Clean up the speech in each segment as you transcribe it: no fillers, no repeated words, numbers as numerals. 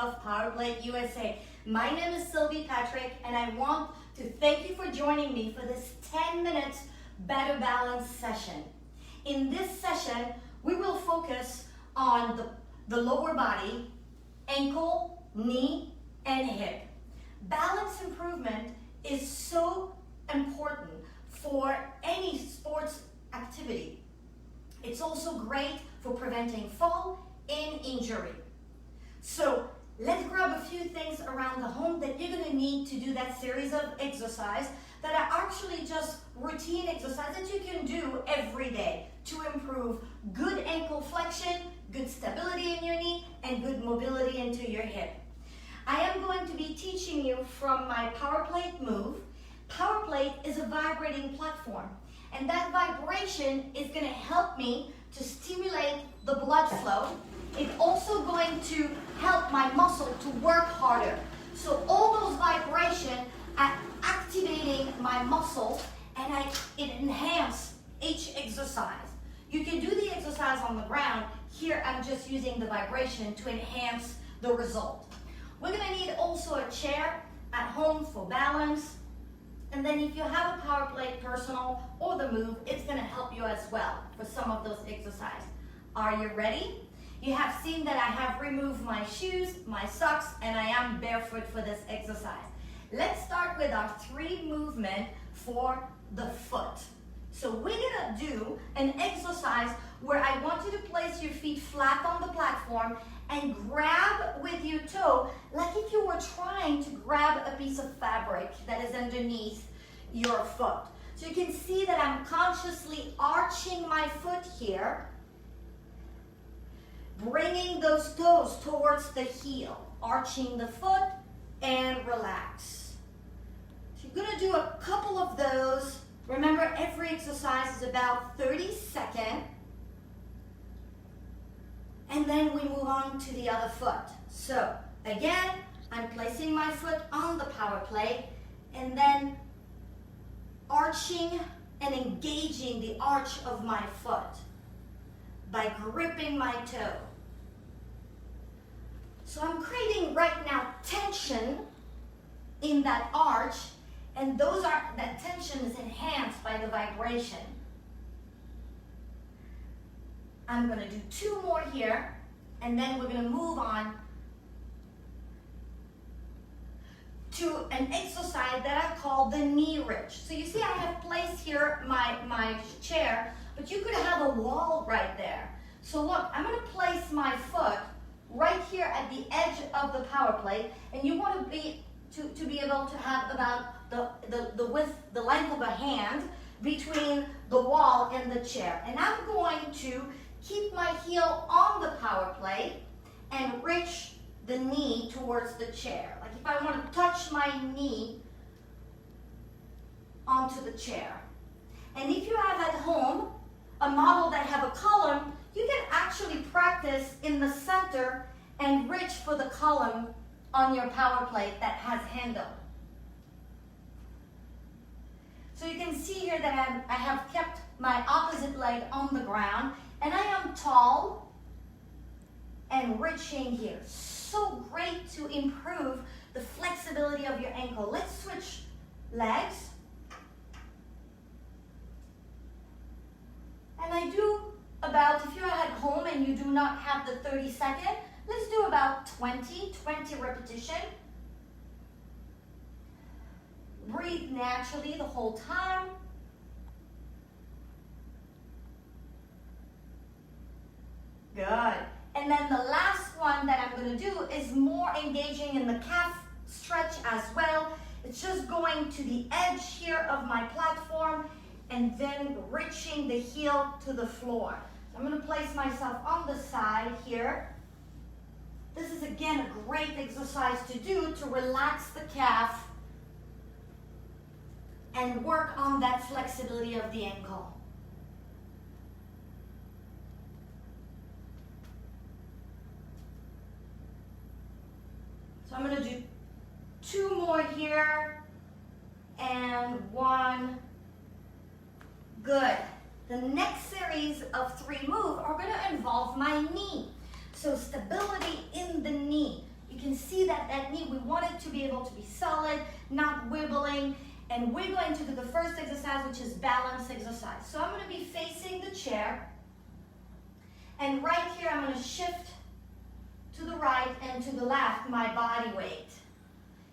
of Power Plate USA. My name is Sylvie Patrick, and I want to thank you for joining me for this 10 minutes Better Balance session. In this session, we will focus on the lower body, ankle, knee, and hip. Balance improvement is so important for any sports activity. It's also great for preventing fall and injury. So let's grab a few things around the home that you're going to need to do that series of exercise that are actually just routine exercise that you can do every day to improve good ankle flexion, good stability in your knee, and good mobility into your hip. I am going to be teaching you from my Power Plate move. Power Plate is a vibrating platform, and that vibration is going to help me to stimulate the blood flow. It's also going to help my muscle to work harder. So all those vibrations are activating my muscles, and it enhances each exercise. You can do the exercise on the ground. Here I'm just using the vibration to enhance the result. We're going to need also a chair at home for balance. And then if you have a Power Plate Personal or the Move, it's going to help you as well for some of those exercises. Are you ready? You have seen that I have removed my shoes, my socks, and I am barefoot for this exercise. Let's start with our 3 movement for the foot. So we're going to do an exercise where I want you to place your feet flat on the platform and grab with your toe like if you were trying to grab a piece of fabric that is underneath your foot. So you can see that I'm consciously arching my foot here, bringing those toes towards the heel, arching the foot and relax. So you're going to do a couple of those. Remember, every exercise is about 30 seconds. And then we move on to the other foot. So again, I'm placing my foot on the Power Plate and then arching and engaging the arch of my foot by gripping my toe. So I'm creating right now tension in that arch, and that tension is enhanced by the vibration. I'm going to do 2 more here, and then we're going to move on to an exercise that I call the knee ridge. So you see I have placed here my chair, but you could have a wall right there. So look, I'm going to place my foot right here at the edge of the Power Plate, and you want to be able to have about the width, the length of a hand between the wall and the chair. And I'm going to keep my heel on the Power Plate and reach the knee towards the chair. Like if I want to touch my knee onto the chair. And if you have at home a model that have a column, you can actually practice in the center and reach for the column on your Power Plate that has handle. So you can see here that I have kept my opposite leg on the ground, and I am tall and reaching here. So great to improve the flexibility of your ankle. Let's switch legs. And I do about, if you're at home and you do not have the 30 second, let's do about 20 repetition. Breathe naturally the whole time. Good. And then the last one that I'm going to do is more engaging in the calf stretch as well. It's just going to the edge here of my platform and then reaching the heel to the floor. So I'm going to place myself on the side here. This is again a great exercise to do to relax the calf and work on that flexibility of the ankle. So I'm going to do 2 more here and 1. Good. The next series of 3 moves are going to involve my knee. So stability in the knee. You can see that that knee, we want it to be able to be solid, not wibbling. And we're going to do the first exercise, which is balance exercise. So I'm going to be facing the chair. And right here, I'm going to shift to the right and to the left my body weight.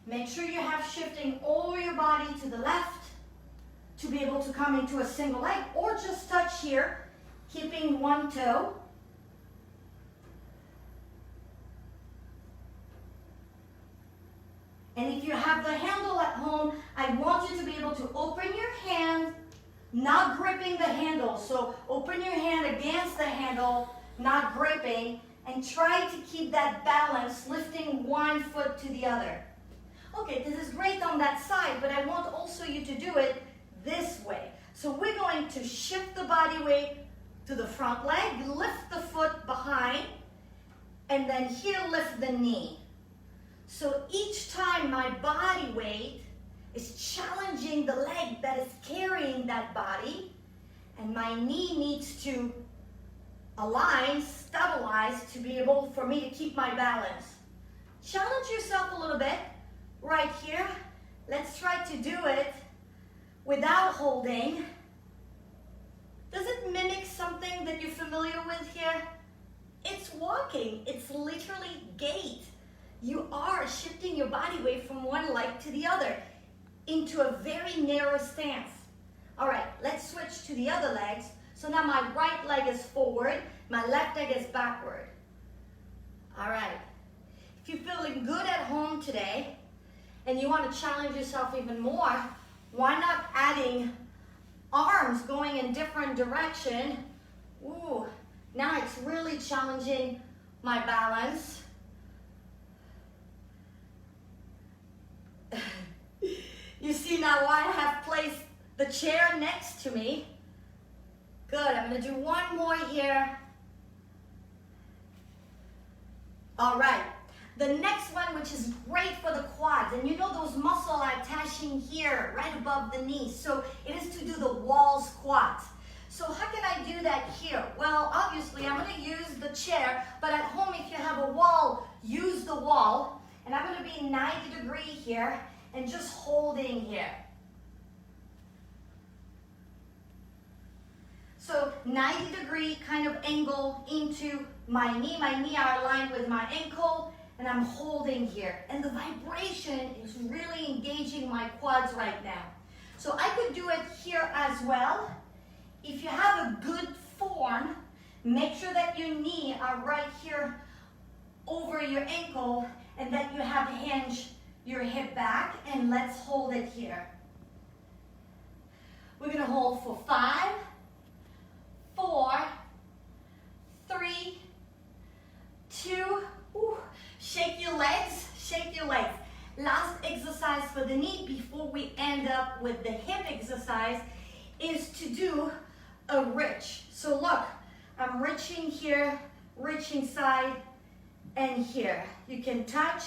Make sure you have shifting all your body to the left to be able to come into a single leg, or just touch here, keeping one toe. And if you have the handle at home, I want you to be able to open your hand, not gripping the handle. So open your hand against the handle, not gripping, and try to keep that balance, lifting one foot to the other. Okay, this is great on that side, but I want also you to do it this way. So we're going to shift the body weight to the front leg, lift the foot behind, and then here lift the knee. So each time my body weight is challenging the leg that is carrying that body, and my knee needs to align, stabilize to be able for me to keep my balance. Challenge yourself a little bit right here. Let's try to do it without holding. Does it mimic something that you're familiar with here? It's walking. It's literally gait. You are shifting your body weight from one leg to the other into a very narrow stance. All right, let's switch to the other legs. So now my right leg is forward, my left leg is backward. All right. If you're feeling good at home today and you want to challenge yourself even more, why not adding arms going in different direction? Ooh, now it's really challenging my balance. You see now why I have placed the chair next to me. Good, I'm going to do one more here. All right, the next one, which is great for the quads, and you know those muscles are attaching here, right above the knees. So it is to do the wall squats. So how can I do that here? Well, obviously I'm going to use the chair, but at home if you have a wall, use the wall. And I'm going to be 90 degree here and just holding here. So 90 degree kind of angle into my knee. My knee are aligned with my ankle and I'm holding here. And the vibration is really engaging my quads right now. So I could do it here as well. If you have a good form, make sure that your knee are right here over your ankle and that you have hinge your hip back, and let's hold it here. We're going to hold for 5, 4, 3, 2, shake your legs, shake your legs. Last exercise for the knee before we end up with the hip exercise is to do a reach. So look, I'm reaching here, reaching side, and here. You can touch.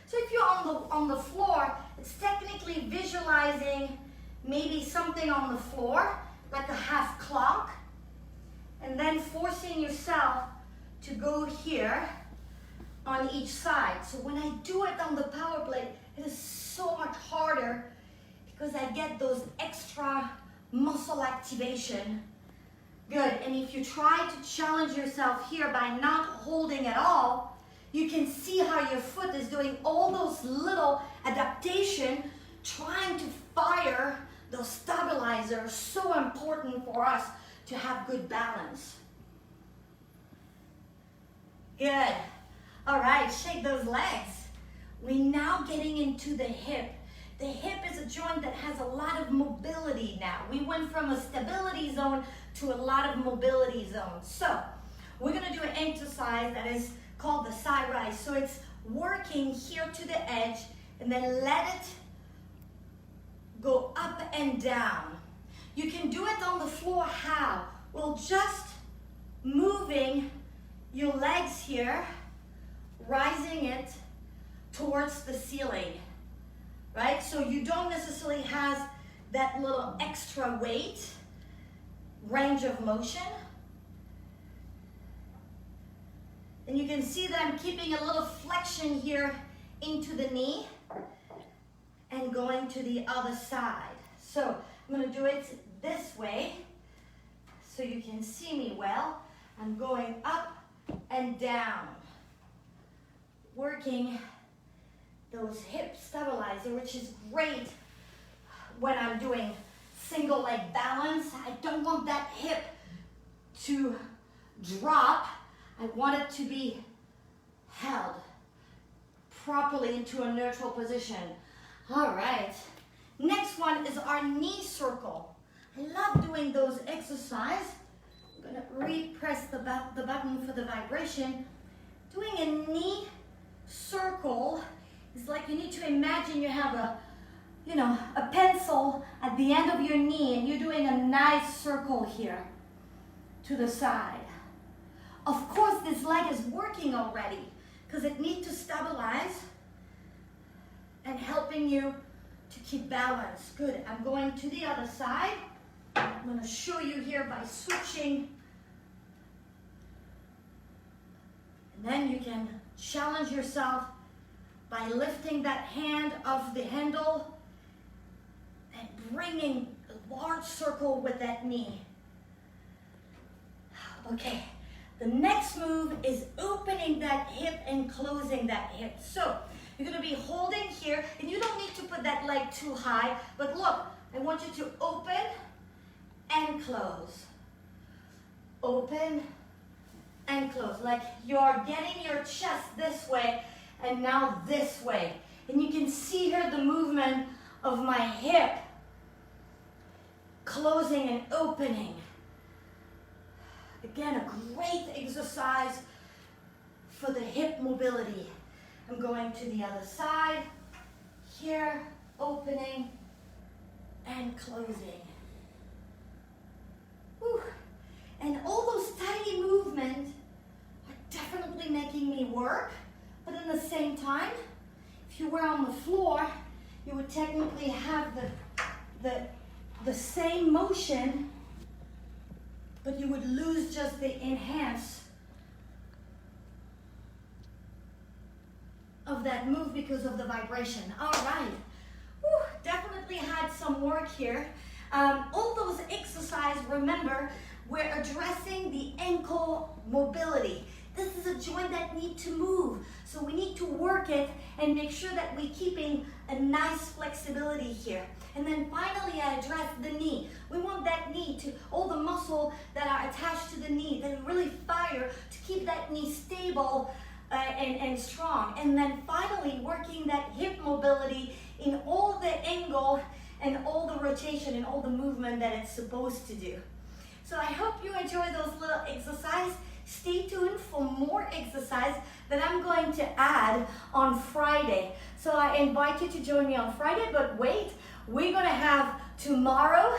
So if you're on the floor, it's technically visualizing maybe something on the floor, like a half clock, and then forcing yourself to go here on each side. So when I do it on the power plate, it is so much harder because I get those extra muscle activation. Good, and if you try to challenge yourself here by not holding at all, you can see how your foot is doing all those little adaptation, trying to fire those stabilizers, so important for us to have good balance. Good. All right, shake those legs. We're now getting into the hip. The hip is a joint that has a lot of mobility now. We went from a stability zone to a lot of mobility zone. So we're going to do an exercise that is called the side rise. So it's working here to the edge and then let it go up and down. You can do it on the floor. How? Well, just moving your legs here, rising it towards the ceiling, right? So you don't necessarily have that little extra weight, range of motion. And you can see that I'm keeping a little flexion here into the knee and going to the other side. So I'm going to do it this way so you can see me well. I'm going up and down, working those hip stabilizer, which is great when I'm doing single leg balance. I don't want that hip to drop. I want it to be held properly into a neutral position. All right, next one is our knee circle. I love doing those exercises. I'm gonna repress the button for the vibration. Doing a knee circle is like you need to imagine you have a pencil at the end of your knee and you're doing a nice circle here to the side. Of course, this leg is working already because it needs to stabilize and helping you to keep balance. Good, I'm going to the other side. I'm going to show you here by switching. And then you can challenge yourself by lifting that hand off the handle and bringing a large circle with that knee. Okay, the next move is opening that hip and closing that hip. So you're going to be holding here, and you don't need to put that leg too high, but look, I want you to open and close. Open and close, like you're getting your chest this way and now this way. And you can see here the movement of my hip closing and opening. Again, a great exercise for the hip mobility. I'm going to the other side. Here, opening and closing. Whew. And all those tiny movements are definitely making me work, but at the same time, if you were on the floor, you would technically have the same motion, but you would lose just the enhance of that move because of the vibration. All right, whew, definitely had some work here. All those exercises, remember, we're addressing the ankle mobility. This is a joint that needs to move, so we need to work it and make sure that we're keeping a nice flexibility here. And then finally, I address the knee. We want that knee to, all the muscle that are attached to the knee, that really fire to keep that knee stable and strong. And then finally, working that hip mobility in all the angle and all the rotation and all the movement that it's supposed to do. So I hope you enjoy those little exercises. Stay tuned for more exercise that I'm going to add on Friday. So I invite you to join me on Friday, but wait, we're gonna have tomorrow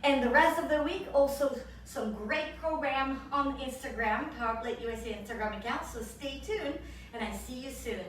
and the rest of the week also some great program on Instagram, Power Plate USA Instagram account. So stay tuned and I see you soon.